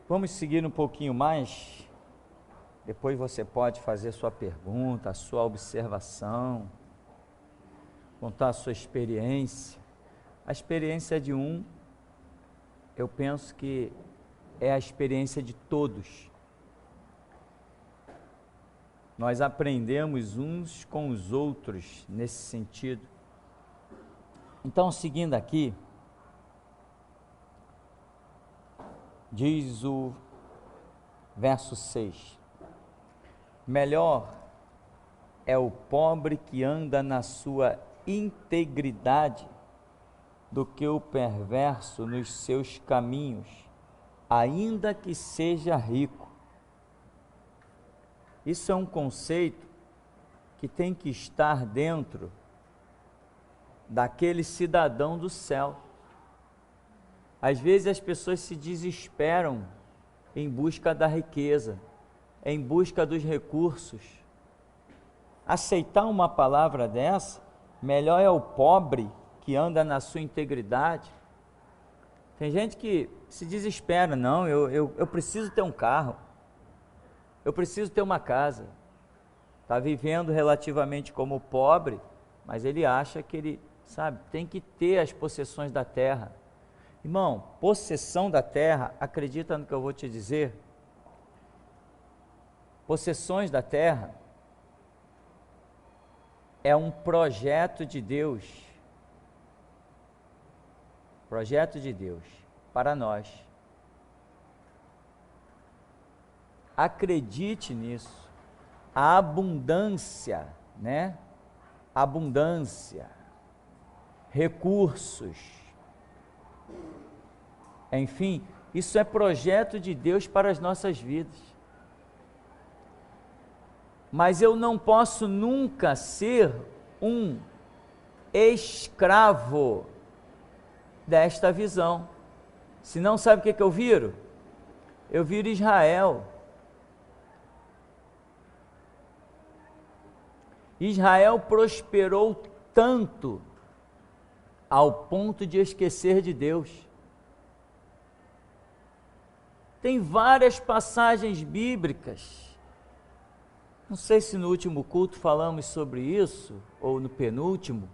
Vamos seguir um pouquinho mais. Depois você pode fazer sua pergunta, a sua observação, contar a sua experiência. A experiência de um, eu penso que é a experiência de todos. Nós aprendemos uns com os outros nesse sentido. Então, seguindo aqui, diz o verso 6: melhor é o pobre que anda na sua integridade do que o perverso nos seus caminhos, ainda que seja rico. Isso é um conceito que tem que estar dentro daquele cidadão do céu. Às vezes as pessoas se desesperam em busca da riqueza, em busca dos recursos. Aceitar uma palavra dessa, melhor é o pobre que anda na sua integridade. Tem gente que se desespera, não, eu preciso ter um carro, eu preciso ter uma casa. Está vivendo relativamente como pobre, mas ele acha que ele, tem que ter as possessões da terra. Irmão, possessão da terra, acredita no que eu vou te dizer? Possessões da terra é um projeto de Deus. Projeto de Deus para nós. Acredite nisso. A abundância, Abundância, recursos, enfim, isso é projeto de Deus para as nossas vidas. Mas eu não posso nunca ser um escravo desta visão. Senão, sabe o que eu viro? Eu viro Israel. Israel prosperou tanto ao ponto de esquecer de Deus. Tem várias passagens bíblicas. Não sei se no último culto falamos sobre isso, ou no penúltimo.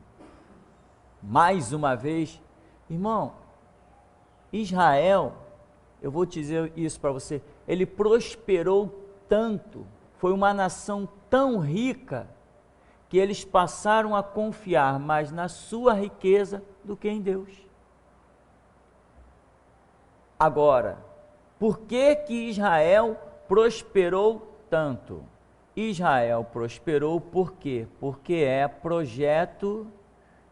Mais uma vez, irmão, Israel, eu vou te dizer isso para você, ele prosperou tanto, foi uma nação tão rica, que eles passaram a confiar mais na sua riqueza do que em Deus. Agora, por que que Israel prosperou tanto? Israel prosperou por quê? Porque é projeto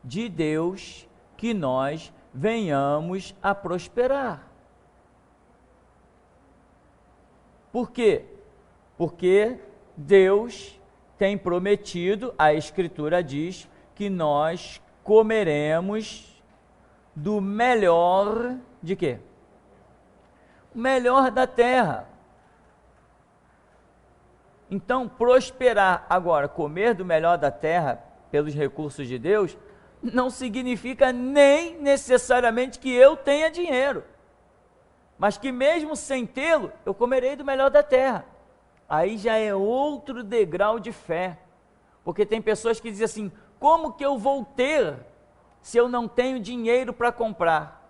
de Deus que nós venhamos a prosperar. Por quê? Porque Deus tem prometido, a Escritura diz, que nós comeremos do melhor de quê? O melhor da terra. Então, prosperar agora, comer do melhor da terra pelos recursos de Deus, não significa nem necessariamente que eu tenha dinheiro, mas que mesmo sem tê-lo, eu comerei do melhor da terra. Aí já é outro degrau de fé, porque tem pessoas que dizem assim, como que eu vou ter se eu não tenho dinheiro para comprar?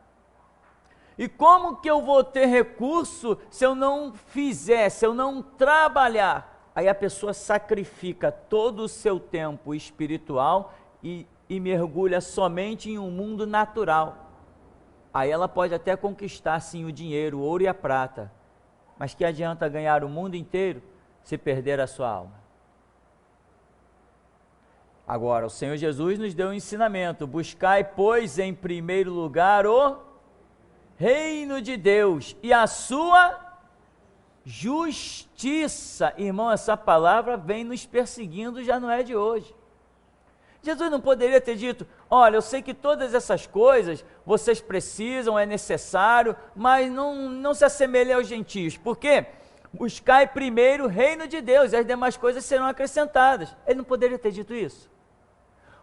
E como que eu vou ter recurso se eu não fizer, se eu não trabalhar? Aí a pessoa sacrifica todo o seu tempo espiritual e mergulha somente em um mundo natural. Aí ela pode até conquistar sim o dinheiro, o ouro e a prata, mas que adianta ganhar o mundo inteiro se perder a sua alma? Agora, o Senhor Jesus nos deu um ensinamento: buscai, pois, em primeiro lugar o reino de Deus e a sua justiça. Irmão, essa palavra vem nos perseguindo, já não é de hoje. Jesus não poderia ter dito, olha, eu sei que todas essas coisas vocês precisam, é necessário, mas não se assemelhe aos gentios. Por quê? Buscai primeiro o reino de Deus e as demais coisas serão acrescentadas. Ele não poderia ter dito isso?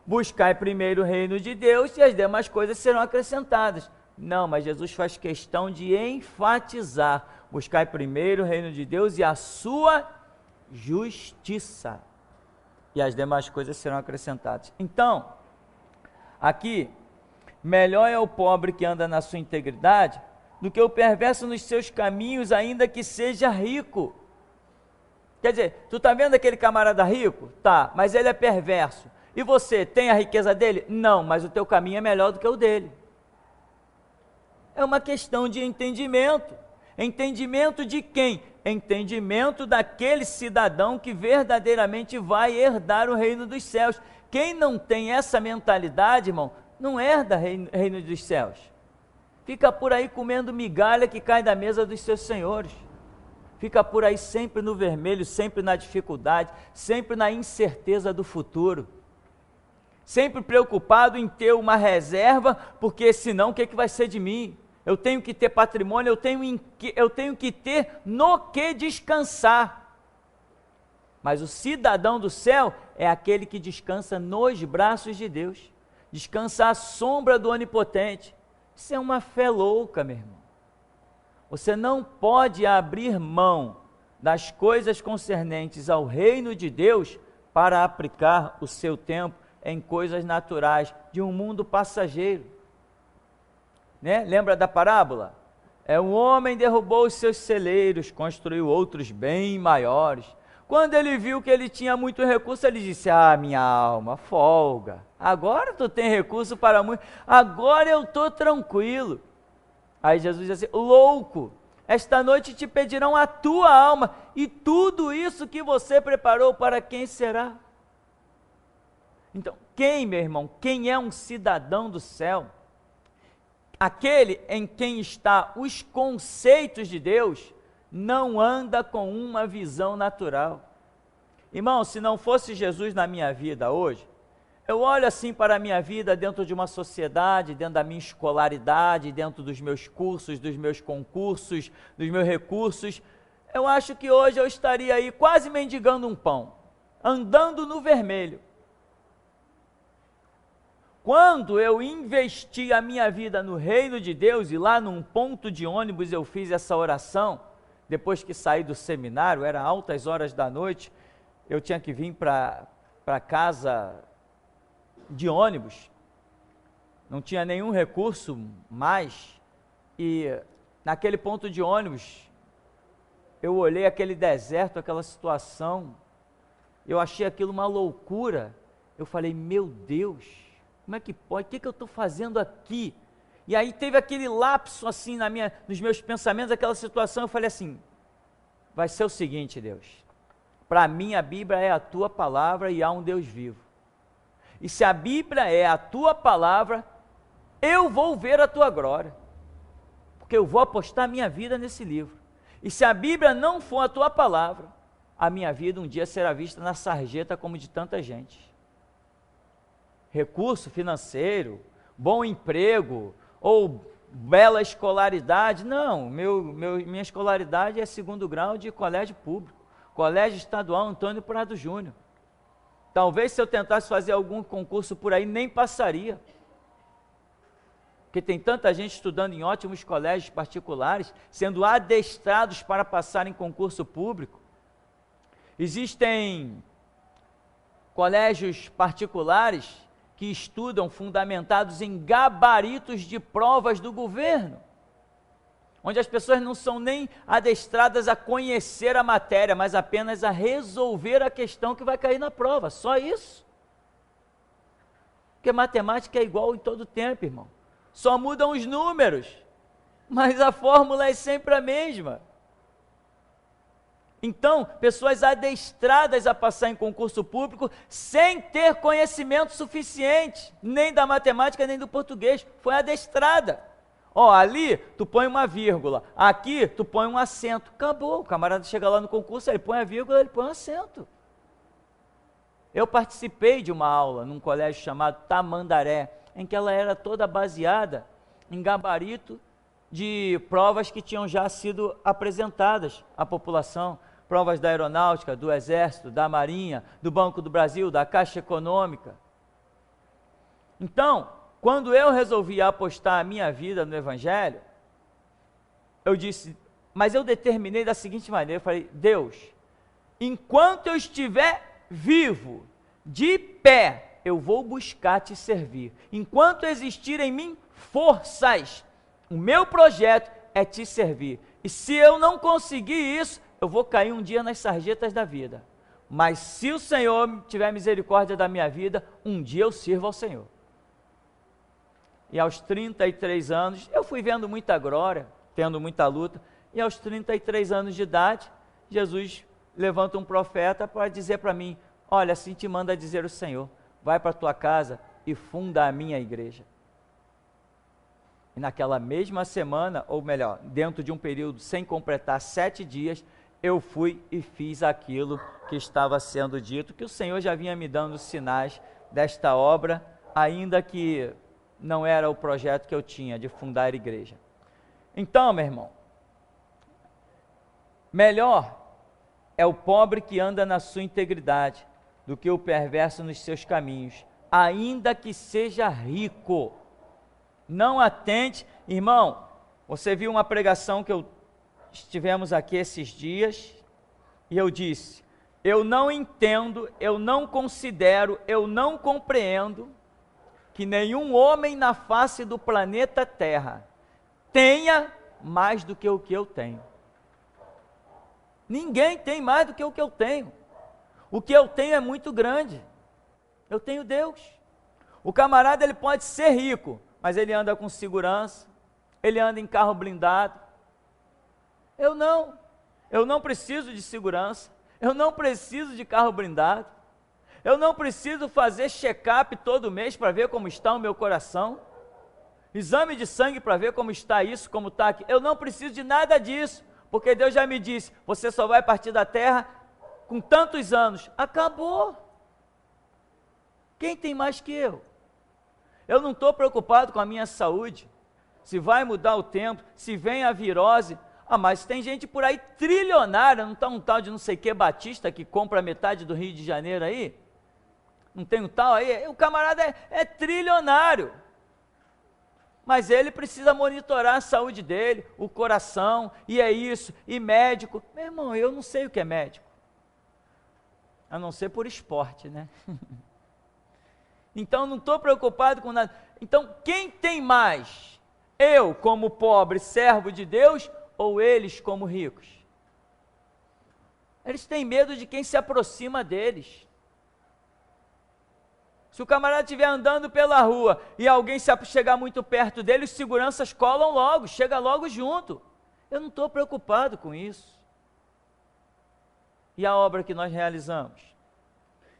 Buscai primeiro o reino de Deus e as demais coisas serão acrescentadas. Não, mas Jesus faz questão de enfatizar. Buscai primeiro o reino de Deus e a sua justiça, e as demais coisas serão acrescentadas. Então, aqui, melhor é o pobre que anda na sua integridade do que o perverso nos seus caminhos, ainda que seja rico. Quer dizer, tu está vendo aquele camarada rico? Tá, mas ele é perverso. E você, tem a riqueza dele? Não, mas o teu caminho é melhor do que o dele. É uma questão de entendimento. Entendimento de quem? Entendimento daquele cidadão que verdadeiramente vai herdar o reino dos céus. Quem não tem essa mentalidade, irmão, não herda o reino dos céus. Fica por aí comendo migalha que cai da mesa dos seus senhores. Fica por aí sempre no vermelho, sempre na dificuldade, sempre na incerteza do futuro. Sempre preocupado em ter uma reserva, porque senão o que vai ser de mim? Eu tenho que ter patrimônio, eu tenho que ter no que descansar. Mas o cidadão do céu é aquele que descansa nos braços de Deus, descansa à sombra do Onipotente. Isso é uma fé louca, meu irmão. Você não pode abrir mão das coisas concernentes ao reino de Deus para aplicar o seu tempo em coisas naturais de um mundo passageiro. Né? Lembra da parábola? Um homem derrubou os seus celeiros, construiu outros bem maiores. Quando ele viu que ele tinha muito recurso, ele disse: ah, minha alma, folga, agora tu tem recurso para muito, agora eu estou tranquilo. Aí Jesus diz assim: louco, esta noite te pedirão a tua alma, e tudo isso que você preparou, para quem será? Então, quem, meu irmão, quem é um cidadão do céu? Aquele em quem está os conceitos de Deus, não anda com uma visão natural. Irmão, se não fosse Jesus na minha vida hoje, eu olho assim para a minha vida dentro de uma sociedade, dentro da minha escolaridade, dentro dos meus cursos, dos meus concursos, dos meus recursos, eu acho que hoje eu estaria aí quase mendigando um pão, andando no vermelho. Quando eu investi a minha vida no reino de Deus, e lá num ponto de ônibus eu fiz essa oração, depois que saí do seminário, era altas horas da noite, eu tinha que vir para casa de ônibus, não tinha nenhum recurso mais, e naquele ponto de ônibus, eu olhei aquele deserto, aquela situação, eu achei aquilo uma loucura, eu falei: meu Deus, como é que pode? O que eu estou fazendo aqui? E aí teve aquele lapso assim nos meus pensamentos, aquela situação, eu falei assim: vai ser o seguinte, Deus, para mim a Bíblia é a tua palavra e há um Deus vivo. E se a Bíblia é a tua palavra, eu vou ver a tua glória, porque eu vou apostar a minha vida nesse livro. E se a Bíblia não for a tua palavra, a minha vida um dia será vista na sarjeta como de tanta gente. Recurso financeiro, bom emprego, ou bela escolaridade, não, minha escolaridade é 2º grau de colégio público, Colégio Estadual Antônio Prado Júnior. Talvez se eu tentasse fazer algum concurso por aí, nem passaria, porque tem tanta gente estudando em ótimos colégios particulares, sendo adestrados para passar em concurso público. Existem colégios particulares que estudam fundamentados em gabaritos de provas do governo, onde as pessoas não são nem adestradas a conhecer a matéria, mas apenas a resolver a questão que vai cair na prova, só isso. Porque matemática é igual em todo tempo, irmão, só mudam os números, mas a fórmula é sempre a mesma. Então, pessoas adestradas a passar em concurso público sem ter conhecimento suficiente, nem da matemática, nem do português, foi adestrada. Ali tu põe uma vírgula, aqui tu põe um acento, acabou, o camarada chega lá no concurso, ele põe a vírgula, ele põe um acento. Eu participei de uma aula num colégio chamado Tamandaré, em que ela era toda baseada em gabarito de provas que tinham já sido apresentadas à população, provas da aeronáutica, do exército, da marinha, do Banco do Brasil, da Caixa Econômica. Então, quando eu resolvi apostar a minha vida no Evangelho, eu disse: Mas eu determinei da seguinte maneira, eu falei, Deus, enquanto eu estiver vivo, de pé, eu vou buscar te servir. Enquanto existir em mim forças, o meu projeto é te servir. E se eu não conseguir isso, eu vou cair um dia nas sarjetas da vida. Mas se o Senhor tiver misericórdia da minha vida, um dia eu sirvo ao Senhor. E aos 33 anos, eu fui vendo muita glória, tendo muita luta, e aos 33 anos de idade, Jesus levanta um profeta para dizer para mim, olha, assim te manda dizer o Senhor, vai para a tua casa e funda a minha igreja. E naquela mesma semana, ou melhor, dentro de um período sem completar 7 dias, eu fui e fiz aquilo que estava sendo dito, que o Senhor já vinha me dando sinais desta obra, ainda que não era o projeto que eu tinha de fundar a igreja. Então, meu irmão, melhor é o pobre que anda na sua integridade do que o perverso nos seus caminhos, ainda que seja rico. Não atente, irmão, você viu uma pregação que estivemos aqui esses dias, e eu disse, eu não entendo, eu não considero, eu não compreendo que nenhum homem na face do planeta Terra tenha mais do que o que eu tenho. Ninguém tem mais do que o que eu tenho. O que eu tenho é muito grande. Eu tenho Deus. O camarada, ele pode ser rico, mas ele anda com segurança, ele anda em carro blindado. Eu não preciso de segurança, eu não preciso de carro blindado, eu não preciso fazer check-up todo mês para ver como está o meu coração, exame de sangue para ver como está isso, como está aqui, eu não preciso de nada disso, porque Deus já me disse, você só vai partir da terra com tantos anos, acabou. Quem tem mais que eu? Eu não estou preocupado com a minha saúde, se vai mudar o tempo, se vem a virose. Mas tem gente por aí trilionária, não está um tal de não sei que Batista que compra metade do Rio de Janeiro aí? Não tem um tal aí? O camarada é trilionário, mas ele precisa monitorar a saúde dele, o coração, e é isso, e médico. Meu irmão, eu não sei o que é médico, a não ser por esporte, né? Então não estou preocupado com nada. Então quem tem mais? Eu como pobre servo de Deus ou eles como ricos? Eles têm medo de quem se aproxima deles. Se o camarada estiver andando pela rua e alguém chegar muito perto dele, os seguranças colam logo, chega logo junto. Eu não estou preocupado com isso. E a obra que nós realizamos?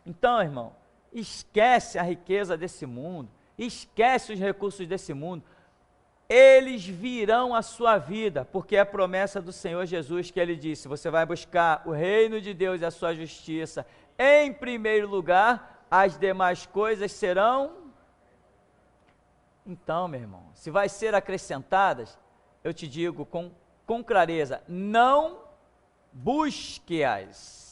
Então, irmão, esquece a riqueza desse mundo, esquece os recursos desse mundo. Eles virão à sua vida, porque é a promessa do Senhor Jesus que ele disse, você vai buscar o reino de Deus e a sua justiça em primeiro lugar, as demais coisas serão. Então, meu irmão, se vai ser acrescentadas, eu te digo com clareza, não busque-as.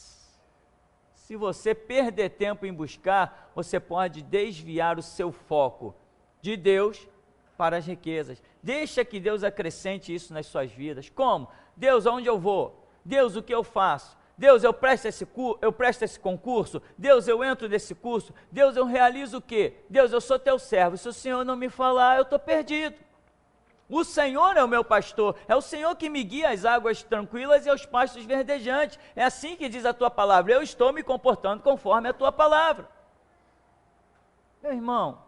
Se você perder tempo em buscar, você pode desviar o seu foco de Deus para as riquezas. Deixa que Deus acrescente isso nas suas vidas. Como? Deus, aonde eu vou? Deus, o que eu faço? Deus, eu presto esse concurso? Deus, eu entro nesse curso? Deus, eu realizo o quê? Deus, eu sou teu servo. Se o Senhor não me falar, eu estou perdido. O Senhor é o meu pastor, é o Senhor que me guia às águas tranquilas e aos pastos verdejantes. É assim que diz a tua palavra, eu estou me comportando conforme a tua palavra. Meu irmão,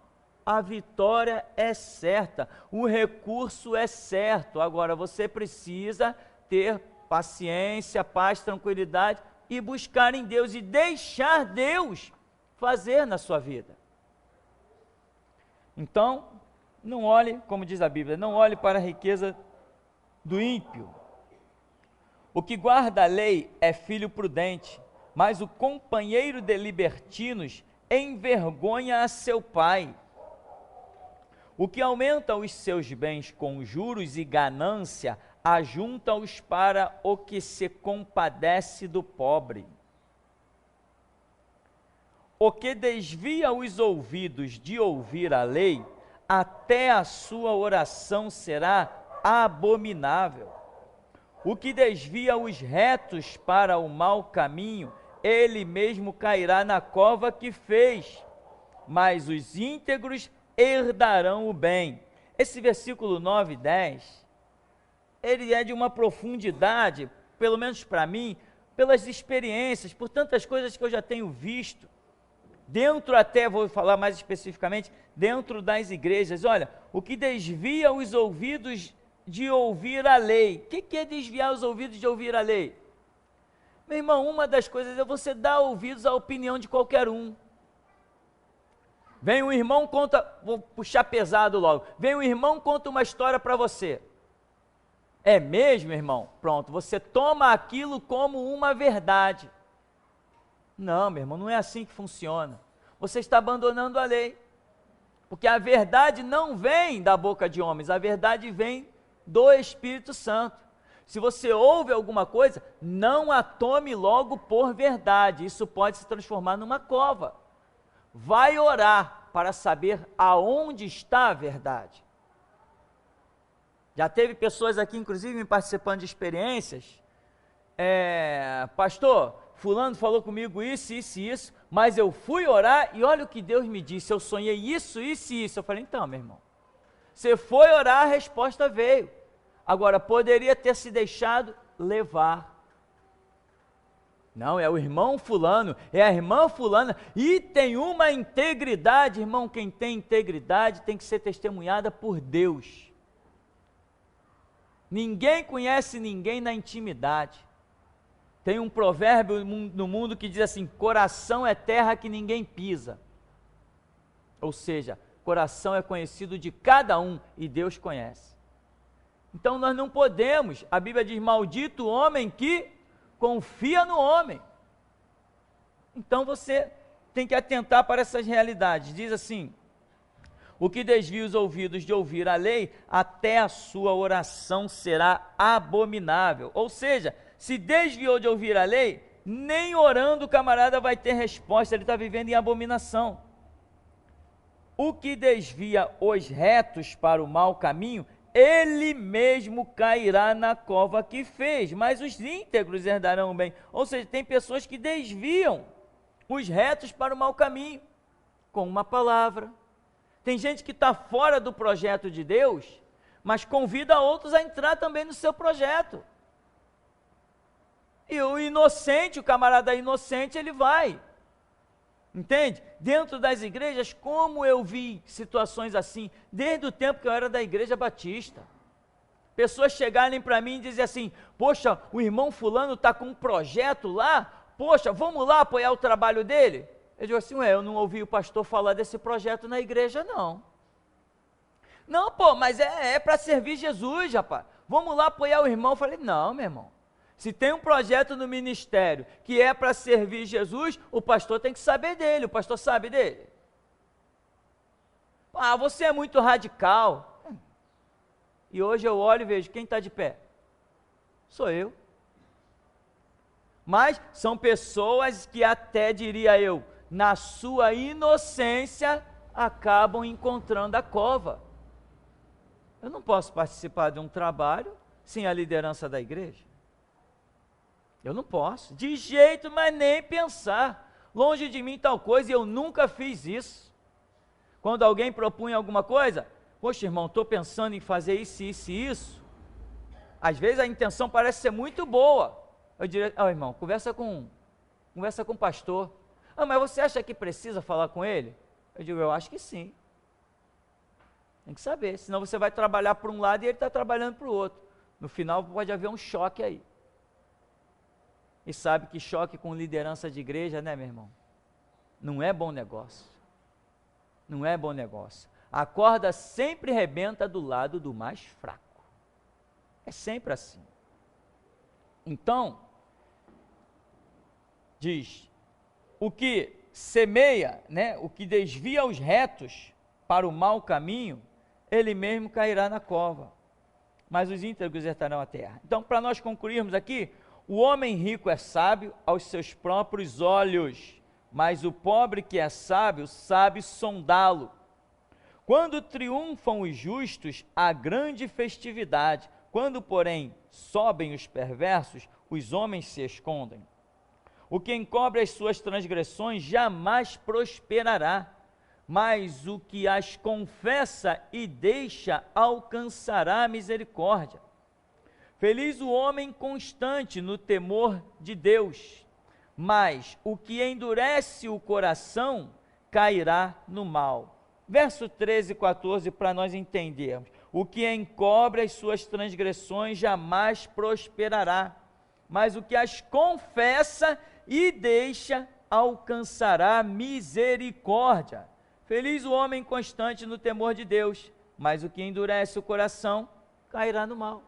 a vitória é certa, o recurso é certo. Agora você precisa ter paciência, paz, tranquilidade e buscar em Deus e deixar Deus fazer na sua vida. Então, não olhe, como diz a Bíblia, não olhe para a riqueza do ímpio. O que guarda a lei é filho prudente, mas o companheiro de libertinos envergonha a seu pai. O que aumenta os seus bens com juros e ganância, ajunta-os para o que se compadece do pobre. O que desvia os ouvidos de ouvir a lei, até a sua oração será abominável. O que desvia os retos para o mau caminho, ele mesmo cairá na cova que fez, mas os íntegros herdarão o bem. Esse versículo 9 e 10, ele é de uma profundidade, pelo menos para mim, pelas experiências, por tantas coisas que eu já tenho visto, dentro até, vou falar mais especificamente, dentro das igrejas. Olha, o que desvia os ouvidos de ouvir a lei. O que é desviar os ouvidos de ouvir a lei? Meu irmão, uma das coisas é você dar ouvidos à opinião de qualquer um. Vem um irmão, conta, vou puxar pesado logo, vem um irmão, conta uma história para você. É mesmo, irmão? Pronto, você toma aquilo como uma verdade. Não, meu irmão, não é assim que funciona. Você está abandonando a lei. Porque a verdade não vem da boca de homens, a verdade vem do Espírito Santo. Se você ouve alguma coisa, não a tome logo por verdade. Isso pode se transformar numa cova. Vai orar para saber aonde está a verdade. Já teve pessoas aqui, inclusive, me participando de experiências. Pastor, fulano falou comigo isso, isso e isso, mas eu fui orar e olha o que Deus me disse, eu sonhei isso, isso e isso. Eu falei, então, meu irmão, você foi orar, a resposta veio. Agora, poderia ter se deixado levar. Não, é o irmão fulano, é a irmã fulana, e tem uma integridade, irmão, quem tem integridade tem que ser testemunhada por Deus. Ninguém conhece ninguém na intimidade. Tem um provérbio no mundo que diz assim, coração é terra que ninguém pisa. Ou seja, coração é conhecido de cada um e Deus conhece. Então nós não podemos, a Bíblia diz, maldito o homem que confia no homem. Então você tem que atentar para essas realidades. Diz assim, o que desvia os ouvidos de ouvir a lei, até a sua oração será abominável. Ou seja, se desviou de ouvir a lei, nem orando o camarada vai ter resposta, ele está vivendo em abominação. O que desvia os retos para o mau caminho, ele mesmo cairá na cova que fez, mas os íntegros herdarão o bem. Ou seja, tem pessoas que desviam os retos para o mau caminho, com uma palavra. Tem gente que está fora do projeto de Deus, mas convida outros a entrar também no seu projeto. E o inocente, o camarada inocente, ele vai. Entende? Dentro das igrejas, como eu vi situações assim, desde o tempo que eu era da igreja batista. Pessoas chegarem para mim e dizem assim, poxa, o irmão fulano está com um projeto lá, poxa, vamos lá apoiar o trabalho dele? Eu digo assim, eu não ouvi o pastor falar desse projeto na igreja, não. Não, mas é para servir Jesus, rapaz. Vamos lá apoiar o irmão. Eu falei, não, meu irmão. Se tem um projeto no ministério que é para servir Jesus, o pastor tem que saber dele. O pastor sabe dele. Você é muito radical. E hoje eu olho e vejo, quem está de pé? Sou eu. Mas são pessoas que até, diria eu, na sua inocência, acabam encontrando a cova. Eu não posso participar de um trabalho sem a liderança da igreja. Eu não posso, de jeito, mas nem pensar. Longe de mim tal coisa, e eu nunca fiz isso. Quando alguém propunha alguma coisa, poxa, irmão, estou pensando em fazer isso, isso e isso. Às vezes a intenção parece ser muito boa. Eu diria, irmão, conversa com o pastor. Mas você acha que precisa falar com ele? Eu digo, eu acho que sim. Tem que saber, senão você vai trabalhar para um lado e ele está trabalhando para o outro. No final pode haver um choque aí. E sabe que choque com liderança de igreja, né, meu irmão? Não é bom negócio. Não é bom negócio. A corda sempre rebenta do lado do mais fraco. É sempre assim. Então, diz, o que semeia, né, o que desvia os retos para o mau caminho, ele mesmo cairá na cova, mas os íntegros herdarão a terra. Então, para nós concluirmos aqui, o homem rico é sábio aos seus próprios olhos, mas o pobre que é sábio, sabe sondá-lo. Quando triunfam os justos, há grande festividade. Quando, porém, sobem os perversos, os homens se escondem. O que encobre as suas transgressões jamais prosperará, mas o que as confessa e deixa alcançará a misericórdia. Feliz o homem constante no temor de Deus, mas o que endurece o coração cairá no mal. Verso 13 e 14, para nós entendermos. O que encobre as suas transgressões jamais prosperará, mas o que as confessa e deixa alcançará misericórdia. Feliz o homem constante no temor de Deus, mas o que endurece o coração cairá no mal.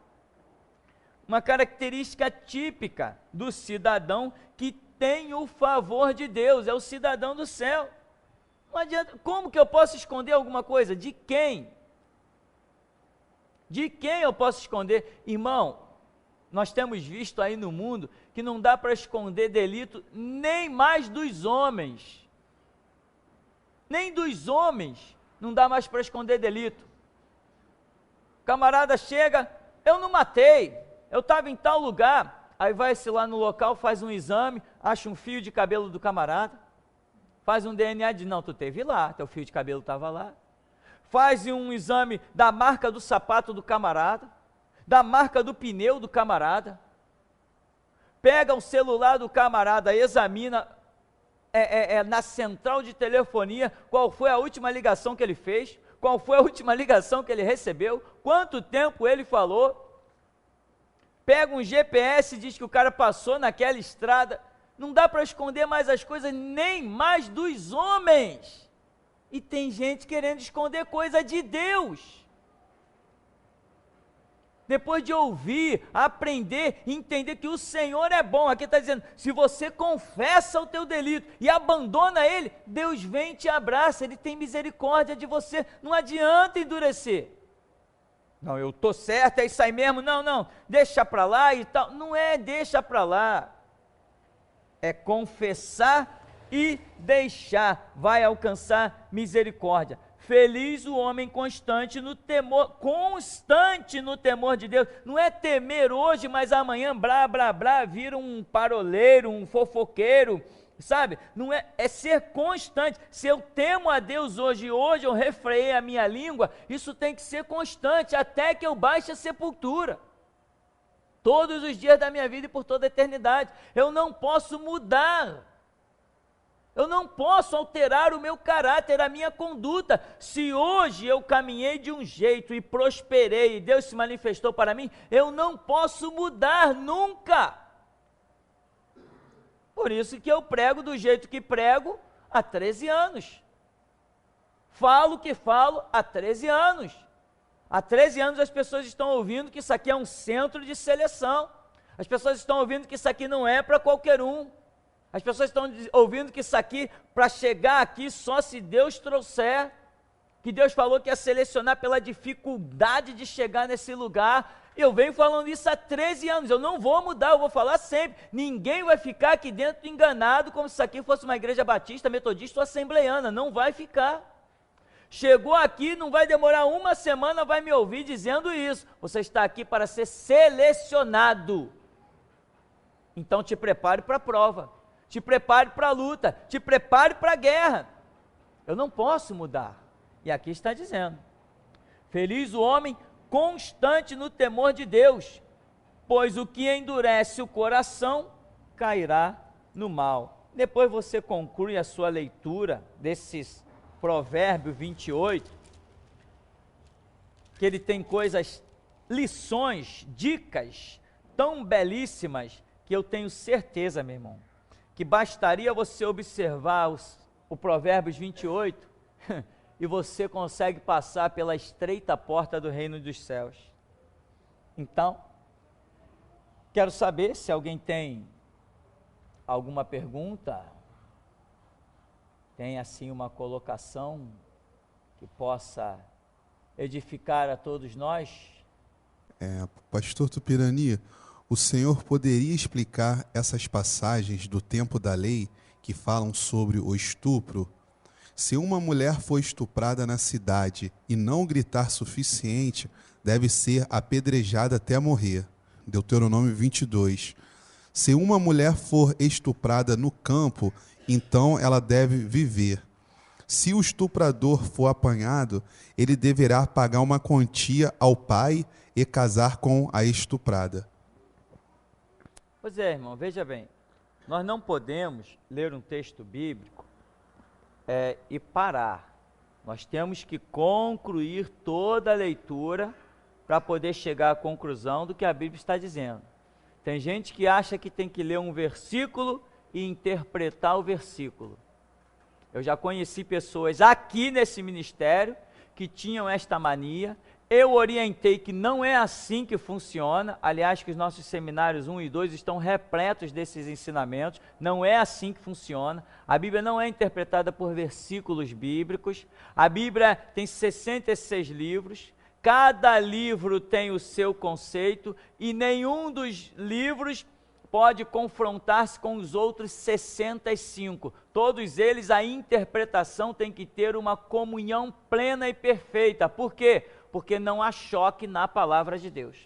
Uma característica típica do cidadão que tem o favor de Deus, é o cidadão do céu. Não adianta, como que eu posso esconder alguma coisa? De quem? De quem eu posso esconder? Irmão, nós temos visto aí no mundo que não dá para esconder delito nem mais dos homens. Nem dos homens não dá mais para esconder delito. O camarada chega, eu não matei, eu estava em tal lugar, aí vai-se lá no local, faz um exame, acha um fio de cabelo do camarada, faz um DNA, diz, não, tu teve lá, teu fio de cabelo estava lá. Faz um exame da marca do sapato do camarada, da marca do pneu do camarada, pega o celular do camarada, examina na central de telefonia qual foi a última ligação que ele fez, qual foi a última ligação que ele recebeu, quanto tempo ele falou, pega um GPS e diz que o cara passou naquela estrada. Não dá para esconder mais as coisas, nem mais dos homens. E tem gente querendo esconder coisa de Deus. Depois de ouvir, aprender, entender que o Senhor é bom. Aqui está dizendo, se você confessa o teu delito e abandona ele, Deus vem e te abraça, Ele tem misericórdia de você. Não adianta endurecer. Não, eu estou certo, é isso aí mesmo. Não, deixa para lá e tal. Não é deixa para lá. É confessar e deixar, vai alcançar misericórdia. Feliz o homem constante no temor de Deus. Não é temer hoje, mas amanhã, blá, vira um paroleiro, um fofoqueiro, sabe? Não é ser constante. Se eu temo a Deus hoje eu refreiei a minha língua, isso tem que ser constante, até que eu baixe a sepultura. Todos os dias da minha vida e por toda a eternidade. Eu não posso mudar. Eu não posso alterar o meu caráter, a minha conduta. Se hoje eu caminhei de um jeito e prosperei, e Deus se manifestou para mim, eu não posso mudar nunca. Por isso que eu prego do jeito que prego há 13 anos. Falo o que falo há 13 anos. Há 13 anos as pessoas estão ouvindo que isso aqui é um centro de seleção. As pessoas estão ouvindo que isso aqui não é para qualquer um. As pessoas estão ouvindo que isso aqui, para chegar aqui, só se Deus trouxer, que Deus falou que ia selecionar pela dificuldade de chegar nesse lugar. Eu venho falando isso há 13 anos, eu não vou mudar, eu vou falar sempre. Ninguém vai ficar aqui dentro enganado como se isso aqui fosse uma igreja batista, metodista ou assembleiana, não vai ficar. Chegou aqui, não vai demorar uma semana, vai me ouvir dizendo isso. Você está aqui para ser selecionado. Então te prepare para a prova. Te prepare para a luta, te prepare para a guerra. Eu não posso mudar. E aqui está dizendo, feliz o homem constante no temor de Deus, pois o que endurece o coração cairá no mal. Depois você conclui a sua leitura desses Provérbio 28, que ele tem coisas, lições, dicas tão belíssimas, que eu tenho certeza, meu irmão, que bastaria você observar o Provérbios 28 e você consegue passar pela estreita porta do reino dos céus. Então, quero saber se alguém tem alguma pergunta, tem assim uma colocação que possa edificar a todos nós. Pastor Tupirani, o senhor poderia explicar essas passagens do tempo da lei que falam sobre o estupro? Se uma mulher for estuprada na cidade e não gritar suficiente, deve ser apedrejada até morrer. Deuteronômio 22. Se uma mulher for estuprada no campo, então ela deve viver. Se o estuprador for apanhado, ele deverá pagar uma quantia ao pai e casar com a estuprada. Pois é, irmão, veja bem, nós não podemos ler um texto bíblico e parar. Nós temos que concluir toda a leitura para poder chegar à conclusão do que a Bíblia está dizendo. Tem gente que acha que tem que ler um versículo e interpretar o versículo. Eu já conheci pessoas aqui nesse ministério que tinham esta mania. Eu orientei que não é assim que funciona. Aliás, que os nossos seminários 1 e 2 estão repletos desses ensinamentos. Não é assim que funciona. A Bíblia não é interpretada por versículos bíblicos. A Bíblia tem 66 livros. Cada livro tem o seu conceito e nenhum dos livros pode confrontar-se com os outros 65. Todos eles, a interpretação tem que ter uma comunhão plena e perfeita. Por quê? Porque não há choque na palavra de Deus.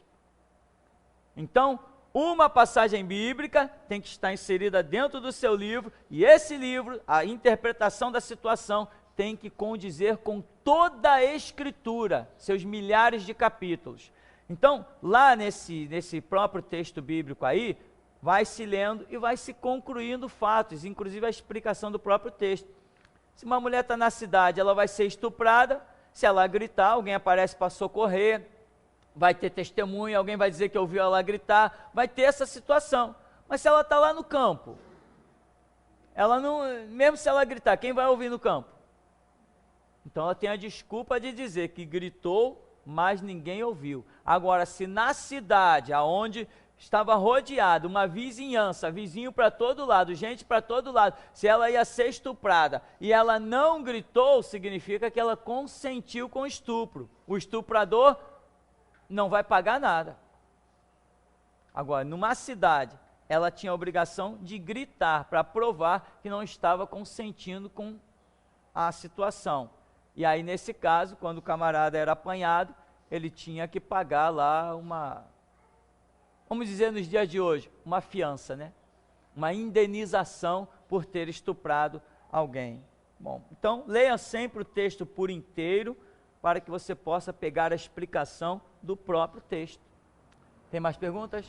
Então, uma passagem bíblica tem que estar inserida dentro do seu livro, e esse livro, a interpretação da situação, tem que condizer com toda a Escritura, seus milhares de capítulos. Então, lá nesse próprio texto bíblico aí, vai se lendo e vai se concluindo fatos, inclusive a explicação do próprio texto. Se uma mulher está na cidade, ela vai ser estuprada. Se ela gritar, alguém aparece para socorrer, vai ter testemunha, alguém vai dizer que ouviu ela gritar, vai ter essa situação. Mas se ela está lá no campo, ela não, mesmo se ela gritar, quem vai ouvir no campo? Então ela tem a desculpa de dizer que gritou, mas ninguém ouviu. Agora, se na cidade, aonde estava rodeado, uma vizinhança, vizinho para todo lado, gente para todo lado, se ela ia ser estuprada e ela não gritou, significa que ela consentiu com o estupro. O estuprador não vai pagar nada. Agora, numa cidade, ela tinha a obrigação de gritar para provar que não estava consentindo com a situação. E aí, nesse caso, quando o camarada era apanhado, ele tinha que pagar lá vamos dizer nos dias de hoje, uma fiança, né? Uma indenização por ter estuprado alguém. Bom, então leia sempre o texto por inteiro para que você possa pegar a explicação do próprio texto. Tem mais perguntas?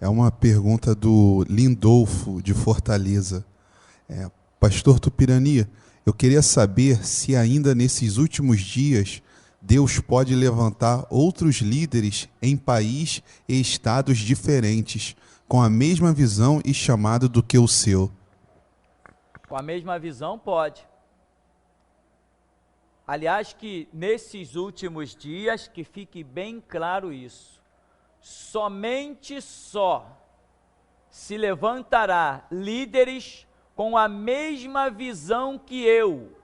É uma pergunta do Lindolfo, de Fortaleza. Pastor Tupirani, eu queria saber se ainda nesses últimos dias Deus pode levantar outros líderes em país e estados diferentes, com a mesma visão e chamado do que o seu. Com a mesma visão, pode. Aliás, que nesses últimos dias, que fique bem claro isso, somente se levantará líderes com a mesma visão que eu.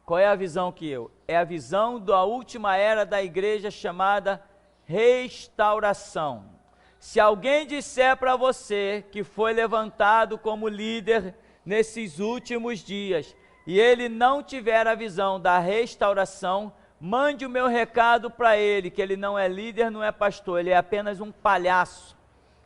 Qual é a visão que eu? É a visão da última era da igreja chamada restauração. Se alguém disser para você que foi levantado como líder nesses últimos dias e ele não tiver a visão da restauração, mande o meu recado para ele, que ele não é líder, não é pastor, ele é apenas um palhaço,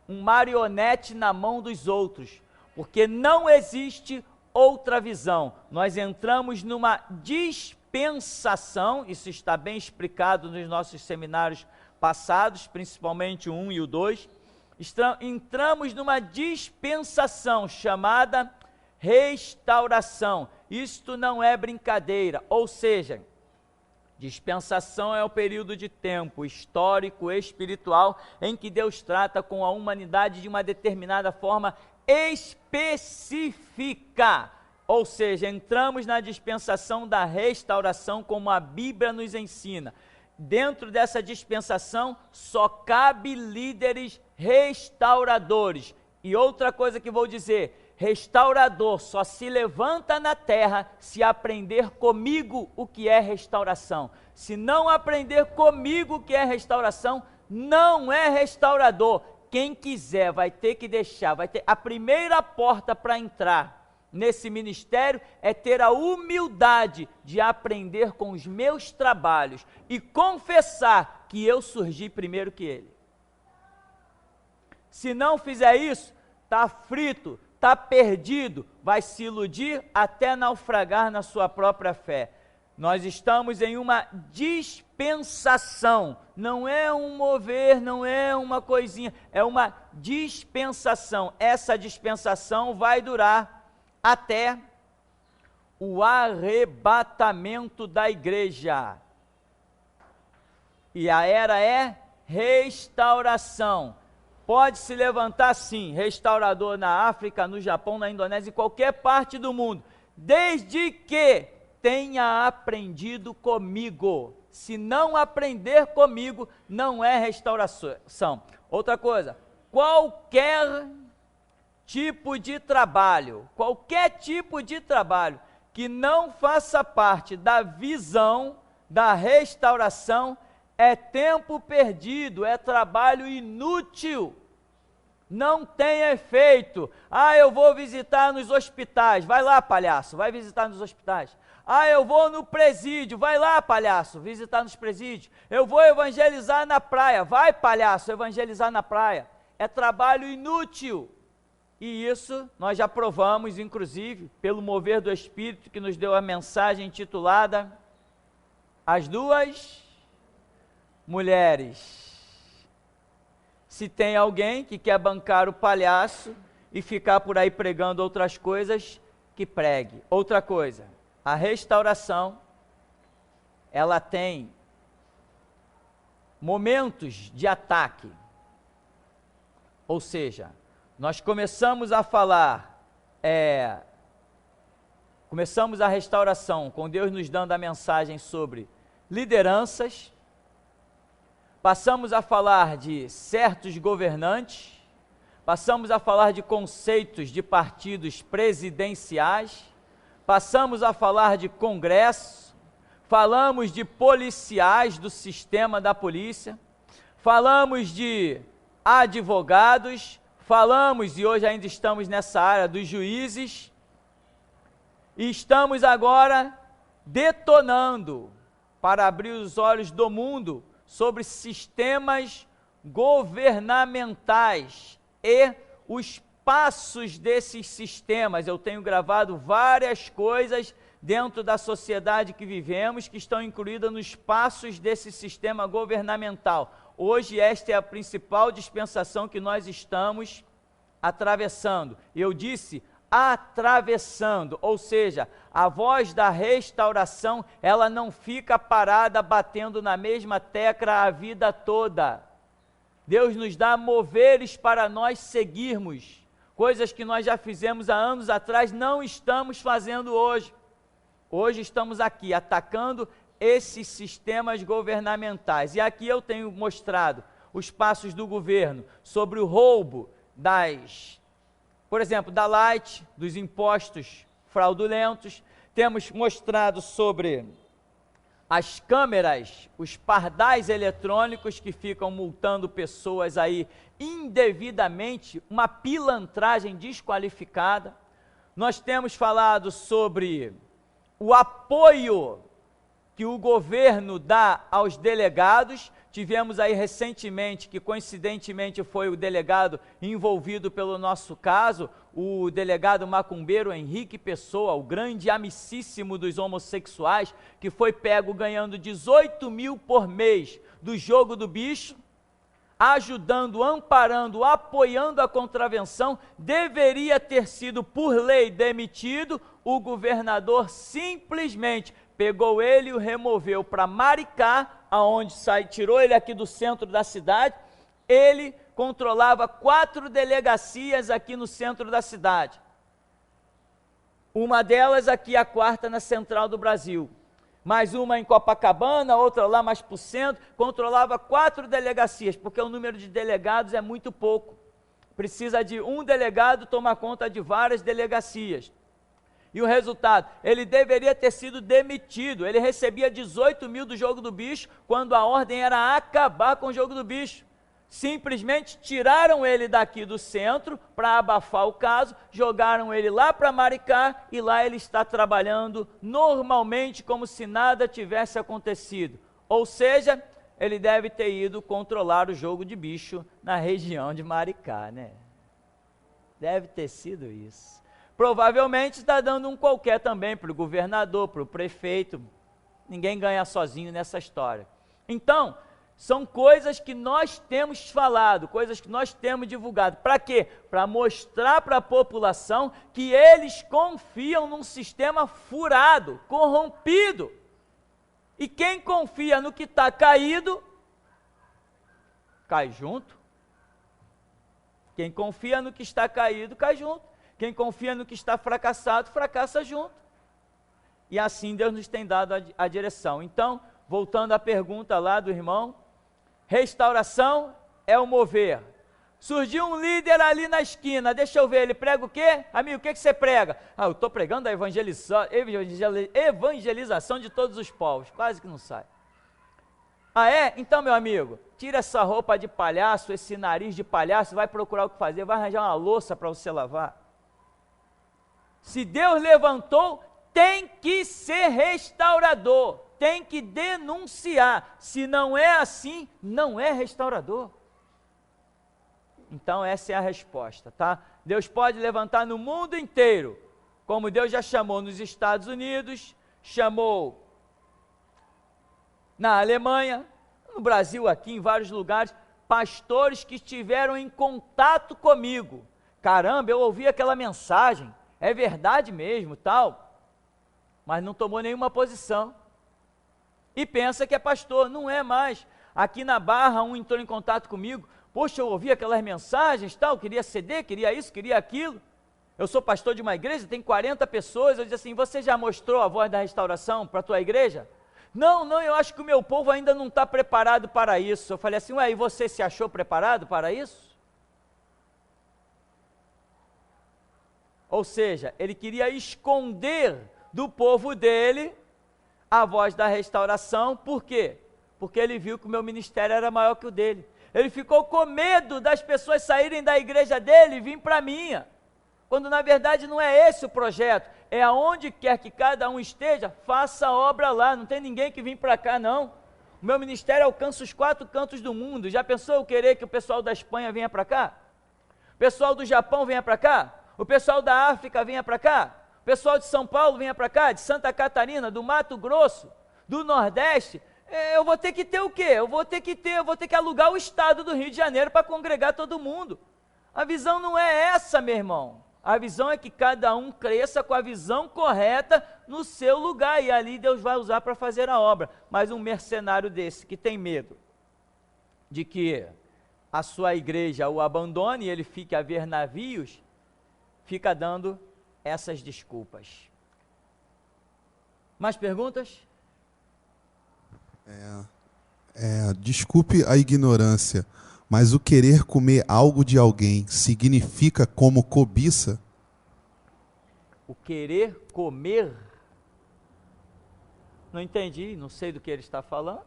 um marionete na mão dos outros, porque não existe outra visão. Nós entramos numa dispensação, isso está bem explicado nos nossos seminários passados, principalmente o 1 e o 2, entramos numa dispensação chamada restauração. Isto não é brincadeira, ou seja, dispensação é o período de tempo histórico, espiritual, em que Deus trata com a humanidade de uma determinada forma específica, ou seja, entramos na dispensação da restauração como a Bíblia nos ensina. Dentro dessa dispensação só cabe líderes restauradores. E outra coisa que vou dizer, restaurador só se levanta na terra se aprender comigo o que é restauração. Se não aprender comigo o que é restauração, não é restaurador. Quem quiser vai ter que deixar, vai ter a primeira porta para entrar nesse ministério é ter a humildade de aprender com os meus trabalhos e confessar que eu surgi primeiro que ele. Se não fizer isso, está frito, está perdido, vai se iludir até naufragar na sua própria fé. Nós estamos em uma dispensação, não é um mover, não é uma coisinha, é uma dispensação. Essa dispensação vai durar até o arrebatamento da igreja. E a era é restauração. Pode se levantar sim, restaurador na África, no Japão, na Indonésia, em qualquer parte do mundo, desde que tenha aprendido comigo. Se não aprender comigo, não é restauração. Outra coisa, qualquer tipo de trabalho que não faça parte da visão da restauração é tempo perdido, é trabalho inútil, não tem efeito. Eu vou visitar nos hospitais, vai lá, palhaço, vai visitar nos hospitais. Eu vou no presídio, vai lá, palhaço, visitar nos presídios. Eu vou evangelizar na praia, vai, palhaço, evangelizar na praia. É trabalho inútil. E isso nós já provamos, inclusive, pelo mover do Espírito, que nos deu a mensagem intitulada As Duas Mulheres. Se tem alguém que quer bancar o palhaço e ficar por aí pregando outras coisas, que pregue. Outra coisa, a restauração, ela tem momentos de ataque. Ou seja, nós começamos a falar, começamos a restauração com Deus nos dando a mensagem sobre lideranças, passamos a falar de certos governantes, passamos a falar de conceitos de partidos presidenciais, passamos a falar de congresso, falamos de policiais do sistema da polícia, falamos de advogados, falamos, e hoje ainda estamos nessa área, dos juízes, e estamos agora detonando para abrir os olhos do mundo sobre sistemas governamentais e os passos desses sistemas. Eu tenho gravado várias coisas dentro da sociedade que vivemos, que estão incluídas nos passos desse sistema governamental. Hoje esta é a principal dispensação que nós estamos atravessando. Eu disse atravessando, ou seja, a voz da restauração, ela não fica parada batendo na mesma tecla a vida toda. Deus nos dá moveres para nós seguirmos, coisas que nós já fizemos há anos atrás, não estamos fazendo hoje. Hoje estamos aqui atacando esses sistemas governamentais, e aqui eu tenho mostrado os passos do governo sobre o roubo por exemplo, da Light, dos impostos fraudulentos. Temos mostrado sobre as câmeras, os pardais eletrônicos que ficam multando pessoas aí indevidamente, uma pilantragem desqualificada. Nós temos falado sobre o apoio que o governo dá aos delegados. Tivemos aí recentemente, que coincidentemente foi o delegado envolvido pelo nosso caso, o delegado macumbeiro Henrique Pessoa, o grande amicíssimo dos homossexuais, que foi pego ganhando 18 mil por mês do jogo do bicho, ajudando, amparando, apoiando a contravenção. Deveria ter sido por lei demitido. O governador simplesmente pegou ele e o removeu para Maricá, aonde tirou ele aqui do centro da cidade. Ele controlava 4 delegacias aqui no centro da cidade. Uma delas aqui, a 4ª na Central do Brasil. Mais uma em Copacabana, outra lá mais para o centro. Controlava 4 delegacias, porque o número de delegados é muito pouco. Precisa de um delegado tomar conta de várias delegacias. E o resultado, ele deveria ter sido demitido. Ele recebia 18 mil do jogo do bicho, quando a ordem era acabar com o jogo do bicho. simplesmente tiraram ele daqui do centro para abafar o caso, jogaram ele lá para Maricá e lá ele está trabalhando normalmente como se nada tivesse acontecido. Ou seja, ele deve ter ido controlar o jogo de bicho na região de Maricá, né? Deve ter sido isso. Provavelmente está dando um qualquer também para o governador, para o prefeito. Ninguém ganha sozinho nessa história. Então, são coisas que nós temos falado, coisas que nós temos divulgado. Para quê? Para mostrar para a população que eles confiam num sistema furado, corrompido. E quem confia no que está caído, cai junto. Quem confia no que está caído, cai junto. Quem confia no que está fracassado, fracassa junto. E assim Deus nos tem dado a direção. Então, voltando à pergunta lá do irmão, restauração é o mover. Surgiu um líder ali na esquina, deixa eu ver, ele prega o quê? Amigo, o que você prega? Eu estou pregando a evangelização de todos os povos, quase que não sai. É? Então, meu amigo, tira essa roupa de palhaço, esse nariz de palhaço, vai procurar o que fazer, vai arranjar uma louça para você lavar. Se Deus levantou, tem que ser restaurador, tem que denunciar. Se não é assim, não é restaurador. Então essa é a resposta, tá? Deus pode levantar no mundo inteiro, como Deus já chamou nos Estados Unidos, chamou na Alemanha, no Brasil aqui, em vários lugares, pastores que estiveram em contato comigo. Caramba, eu ouvi aquela mensagem, é verdade mesmo, tal, mas não tomou nenhuma posição. E pensa que é pastor, não é mais. Aqui na Barra, um entrou em contato comigo, poxa, eu ouvi aquelas mensagens, tal, queria CD, queria isso, queria aquilo. Eu sou pastor de uma igreja, tem 40 pessoas, eu disse assim, você já mostrou a voz da restauração para a tua igreja? Não, eu acho que o meu povo ainda não está preparado para isso. Eu falei assim, e você se achou preparado para isso? Ou seja, ele queria esconder do povo dele a voz da restauração, por quê? Porque ele viu que o meu ministério era maior que o dele. Ele ficou com medo das pessoas saírem da igreja dele e vir para a minha, quando na verdade não é esse o projeto, é aonde quer que cada um esteja, faça a obra lá, não tem ninguém que vem para cá não. O meu ministério alcança os 4 cantos do mundo. Já pensou eu querer que o pessoal da Espanha venha para cá? O pessoal do Japão venha para cá? O pessoal da África venha para cá? O pessoal de São Paulo venha para cá? De Santa Catarina, do Mato Grosso, do Nordeste? Eu vou ter que ter o quê? Eu vou ter que alugar o estado do Rio de Janeiro para congregar todo mundo. A visão não é essa, meu irmão. A visão é que cada um cresça com a visão correta no seu lugar, e ali Deus vai usar para fazer a obra. Mas um mercenário desse, que tem medo de que a sua igreja o abandone e ele fique a ver navios, fica dando essas desculpas. Mais perguntas? Desculpe a ignorância, mas o querer comer algo de alguém significa como cobiça? O querer comer? Não entendi, não sei do que ele está falando.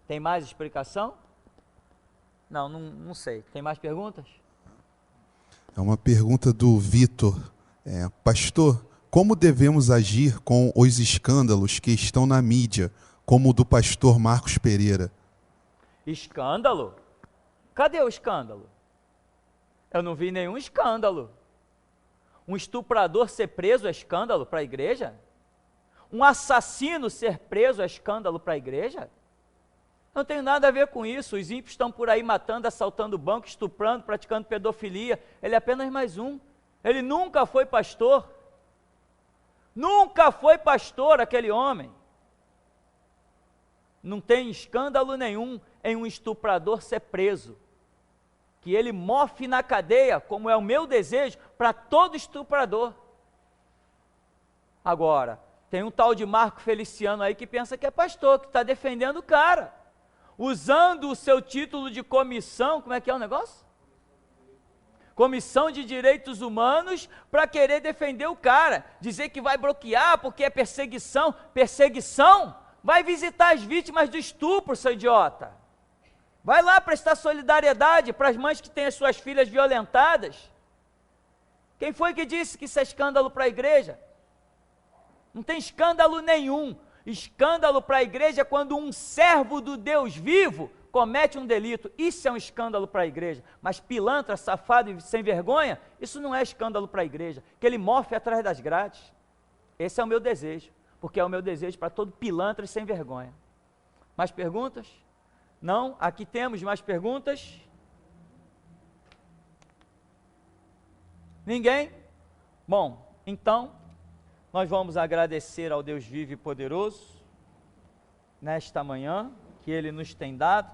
Tem mais explicação? Não sei. Tem mais perguntas? É uma pergunta do Vitor. Pastor, como devemos agir com os escândalos que estão na mídia, como o do pastor Marcos Pereira? Escândalo? Cadê o escândalo? Eu não vi nenhum escândalo. Um estuprador ser preso é escândalo para a igreja? Um assassino ser preso é escândalo para a igreja? Não tem nada a ver com isso. Os ímpios estão por aí matando, assaltando banco, estuprando, praticando pedofilia. Ele é apenas mais um. Ele nunca foi pastor. Nunca foi pastor aquele homem. Não tem escândalo nenhum em um estuprador ser preso. Que ele mofe na cadeia, como é o meu desejo, para todo estuprador. Agora, tem um tal de Marco Feliciano aí que pensa que é pastor, que está defendendo o cara. Usando o seu título de comissão, como é que é o negócio? Comissão de Direitos Humanos, para querer defender o cara. Dizer que vai bloquear porque é perseguição. Perseguição? Vai visitar as vítimas do estupro, seu idiota. Vai lá prestar solidariedade para as mães que têm as suas filhas violentadas. Quem foi que disse que isso é escândalo para a igreja? Não tem escândalo nenhum. Escândalo para a igreja é quando um servo do Deus vivo comete um delito. Isso é um escândalo para a igreja. Mas pilantra, safado e sem vergonha, isso não é escândalo para a igreja. Que ele morfe atrás das grades. Esse é o meu desejo. Porque é o meu desejo para todo pilantra e sem vergonha. Mais perguntas? Não? Aqui temos mais perguntas? Ninguém? Bom, então, nós vamos agradecer ao Deus vivo e poderoso, nesta manhã, que Ele nos tem dado.